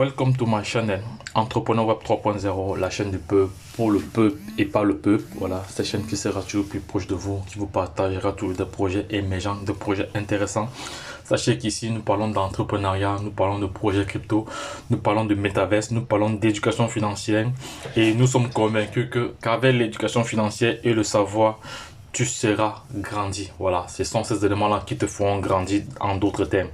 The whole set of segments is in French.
Welcome to my channel, Entrepreneur Web 3.0, la chaîne du peuple, pour le peuple et par le peuple. Voilà, cette chaîne qui sera toujours plus proche de vous, qui vous partagera toujours des projets émergents, des projets intéressants. Sachez qu'ici, nous parlons d'entrepreneuriat, nous parlons de projets crypto, nous parlons de métaverse, nous parlons d'éducation financière. Et nous sommes convaincus qu'avec l'éducation financière et le savoir, tu seras grandi. Voilà, ce sont ces éléments-là qui te feront grandir en d'autres termes.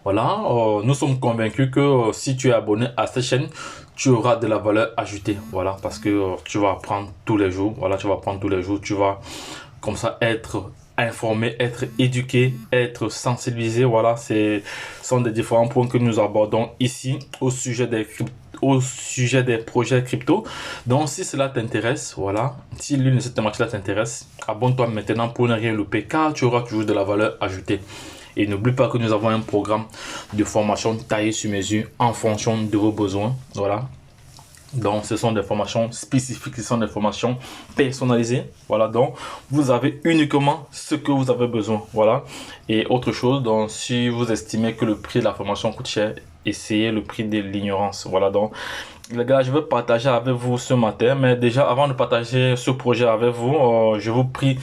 Voilà, nous sommes convaincus que si tu es abonné à cette chaîne, tu auras de la valeur ajoutée. Voilà, parce que tu vas apprendre tous les jours. Voilà, tu vas apprendre tous les jours. Tu vas comme ça être informé, être éduqué, être sensibilisé. Voilà, ce sont des différents points que nous abordons ici au sujet des projets crypto. Donc si cela t'intéresse, voilà, si l'une de ces thématiques t'intéresse, abonne-toi maintenant pour ne rien louper, car tu auras toujours de la valeur ajoutée. Et n'oublie pas que nous avons un programme de formation taillé sur mesure en fonction de vos besoins. Voilà. Donc, ce sont des formations spécifiques, ce sont des formations personnalisées. Voilà, donc vous avez uniquement ce que vous avez besoin. Voilà. Et autre chose, donc si vous estimez que le prix de la formation coûte cher, essayez le prix de l'ignorance. Voilà, donc les gars, je vais partager avec vous ce matin. Mais déjà, avant de partager ce projet avec vous, je vous prie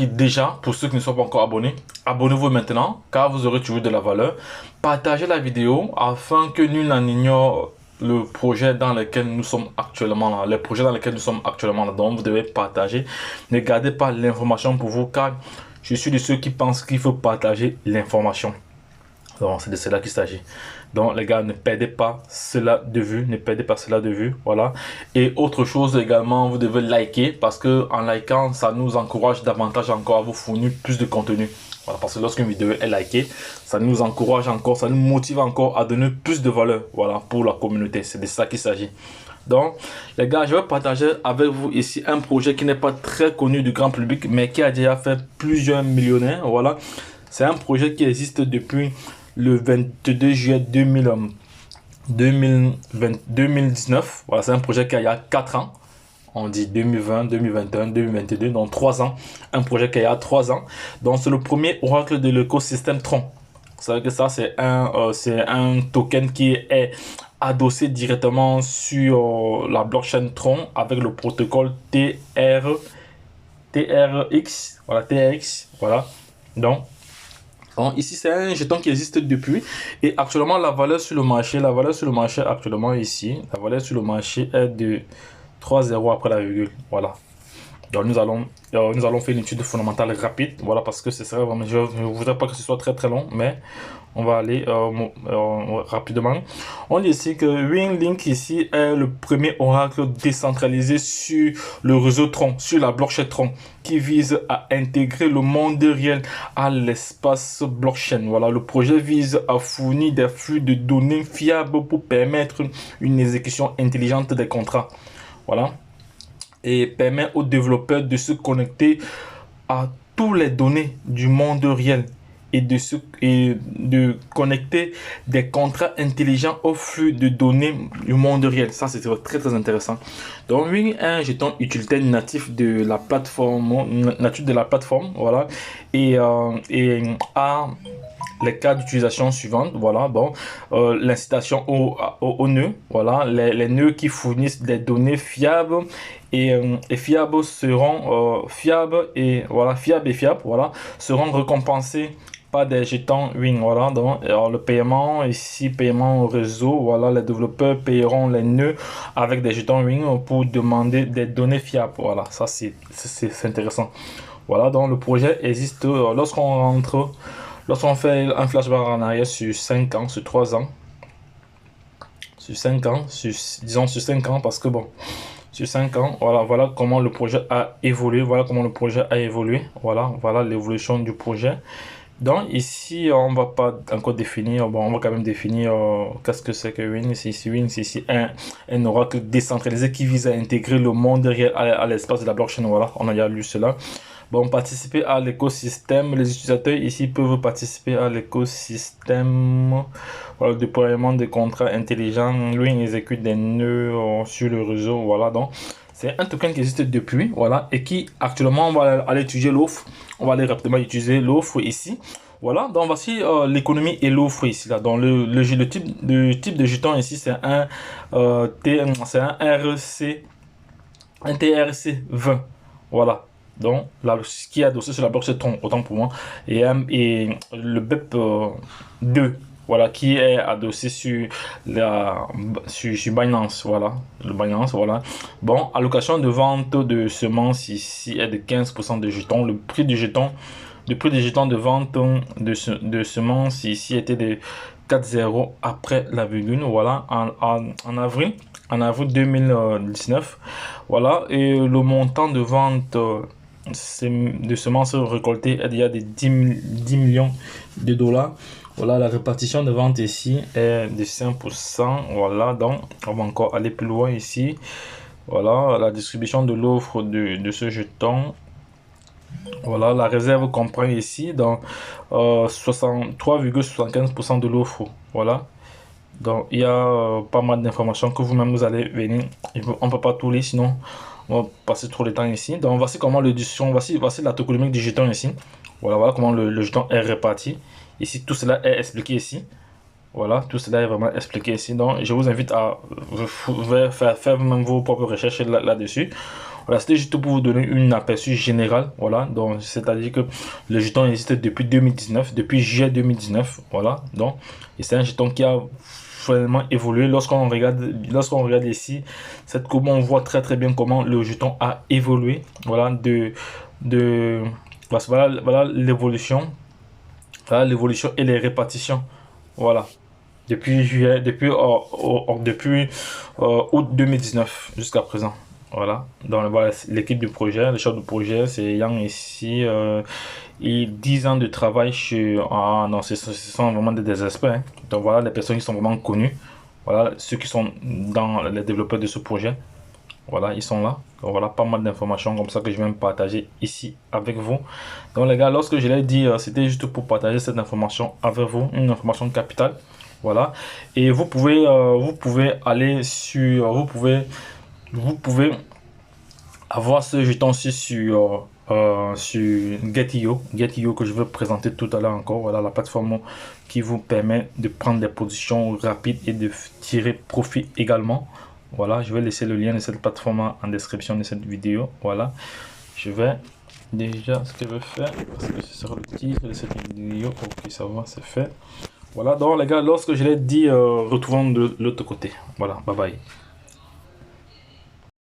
déjà, pour ceux qui ne sont pas encore abonnés, abonnez-vous maintenant, car vous aurez toujours de la valeur. Partagez la vidéo afin que nul n'en ignore le projet dans lequel nous sommes actuellement là, les projets dans lesquels nous sommes actuellement là. Donc vous devez partager. Ne gardez pas l'information pour vous, car je suis de ceux qui pensent qu'il faut partager l'information. Donc c'est de cela qu'il s'agit. Donc les gars, ne perdez pas cela de vue, ne perdez pas cela de vue, voilà. Et autre chose également, vous devez liker, parce que en likant, ça nous encourage davantage encore à vous fournir plus de contenu. Voilà, parce que lorsqu'une vidéo est likée, ça nous encourage encore, ça nous motive encore à donner plus de valeur, voilà, pour la communauté. C'est de ça qu'il s'agit. Donc, les gars, je vais partager avec vous ici un projet qui n'est pas très connu du grand public, mais qui a déjà fait plusieurs millionnaires, voilà. C'est un projet qui existe depuis le 22 juillet 2019. Voilà, c'est un projet qui a il y a 4 ans. On dit 2020, 2021, 2022, donc 3 ans. Un projet qui a il y a 3 ans. Donc, c'est le premier oracle de l'écosystème Tron. Vous savez que ça, c'est un token qui est adossé directement sur la blockchain Tron avec le protocole TRX. Voilà, TRX. Voilà. Donc, ici, c'est un jeton qui existe depuis. Et actuellement, la valeur sur le marché actuellement ici, la valeur sur le marché est de 3 zéros après la virgule. Voilà. Donc, nous allons faire une étude fondamentale rapide. Voilà, parce que ce serait vraiment, je ne voudrais pas que ce soit très très long, mais on va aller rapidement. On dit ici que Winlink ici est le premier oracle décentralisé sur le réseau Tron, sur la blockchain Tron, qui vise à intégrer le monde réel à l'espace blockchain. Voilà, le projet vise à fournir des flux de données fiables pour permettre une exécution intelligente des contrats. Voilà. Et permet aux développeurs de se connecter à toutes les données du monde réel et de connecter des contrats intelligents au flux de données du monde réel. Ça, c'est très très intéressant. Donc oui, un jeton utilitaire natif de la plateforme, voilà, et a les cas d'utilisation suivantes. Voilà, bon, l'incitation au nœud, voilà, les nœuds qui fournissent des données fiables et fiables seront fiables et fiables, voilà, seront récompensés par des jetons Wing. Voilà, donc alors, le paiement ici, paiement au réseau, voilà, les développeurs paieront les nœuds avec des jetons Wing pour demander des données fiables. Voilà, ça c'est intéressant. Voilà, donc le projet existe lorsqu'on fait un flashback en arrière sur 5 ans, sur 3 ans, sur 5 ans, disons sur 5 ans, parce que bon, sur 5 ans, voilà comment le projet a évolué, voilà l'évolution du projet. Donc ici, on va pas encore définir, bon, on va quand même définir qu'est-ce que c'est que Win. Win, c'est ici un oracle décentralisé qui vise à intégrer le monde réel à l'espace de la blockchain. Voilà, on a déjà lu cela. Bon, participer à l'écosystème. Les utilisateurs ici peuvent participer à l'écosystème. Voilà, le déploiement des contrats intelligents. Lui, il exécute des nœuds sur le réseau. Voilà, donc c'est un token qui existe depuis. Voilà, et qui actuellement, on va aller étudier l'offre. On va aller rapidement utiliser l'offre ici. Voilà, donc voici l'économie et l'offre ici. Là. Donc le type de jeton ici, c'est c'est un TRC 20. Voilà. Donc, là, ce qui est adossé sur la blockchain, autant pour moi, et le BEP 2, voilà, qui est adossé sur Binance, voilà, le Binance, voilà. Bon, allocation de vente de semences ici est de 15% de jetons. Le prix du jeton de vente de semences ici était de 4,0 après la virgule, voilà, en avril. En avril 2019, voilà, et le montant de vente de semences récoltées est déjà de 10 millions de dollars. Voilà, la répartition de vente ici est de 5%. Voilà, donc on va encore aller plus loin ici. Voilà, la distribution de l'offre de ce jeton. Voilà, la réserve comprend ici dans 63,75% de l'offre. Voilà. Donc, il y a pas mal d'informations que vous-même vous allez venir. On ne peut pas tout lire, sinon on va passer trop de temps ici. Donc, voici comment voici la tokenomique du jeton ici. Voilà comment le jeton est réparti. Ici, tout cela est expliqué ici. Voilà, tout cela est vraiment expliqué ici. Donc, je vous invite à faire même vos propres recherches là-dessus. Voilà, c'était juste pour vous donner une aperçu général. Voilà, donc c'est-à-dire que le jeton existe depuis 2019, depuis juillet 2019. Voilà, donc, et c'est un jeton qui a vraiment évolué. Lorsqu'on regarde ici cette courbe, on voit très bien comment le jeton a évolué. Voilà, voilà l'évolution. Voilà l'évolution et les répartitions. Voilà. Depuis juillet, depuis août 2019 jusqu'à présent. Voilà. Donc voilà, l'équipe du projet, le chef de projet, c'est Yang ici. Et 10 ans de travail sur... Ah non, ce sont vraiment des experts. Hein. Donc voilà, les personnes qui sont vraiment connues. Voilà, ceux qui sont dans les développeurs de ce projet. Voilà, ils sont là. Donc voilà, pas mal d'informations comme ça que je vais me partager ici avec vous. Donc les gars, lorsque je l'ai dit, c'était juste pour partager cette information avec vous, une information capitale. Voilà. Et vous pouvez aller sur, vous pouvez avoir ce jeton-ci sur Get.io que je vais présenter tout à l'heure encore. Voilà la plateforme qui vous permet de prendre des positions rapides et de tirer profit également. Voilà, je vais laisser le lien de cette plateforme en description de cette vidéo. Voilà, je vais déjà ce que je vais faire parce que ce sera le titre de cette vidéo. Ok, ça va, c'est fait. Voilà, donc les gars, lorsque je l'ai dit, retrouvons de l'autre côté. Voilà, bye bye.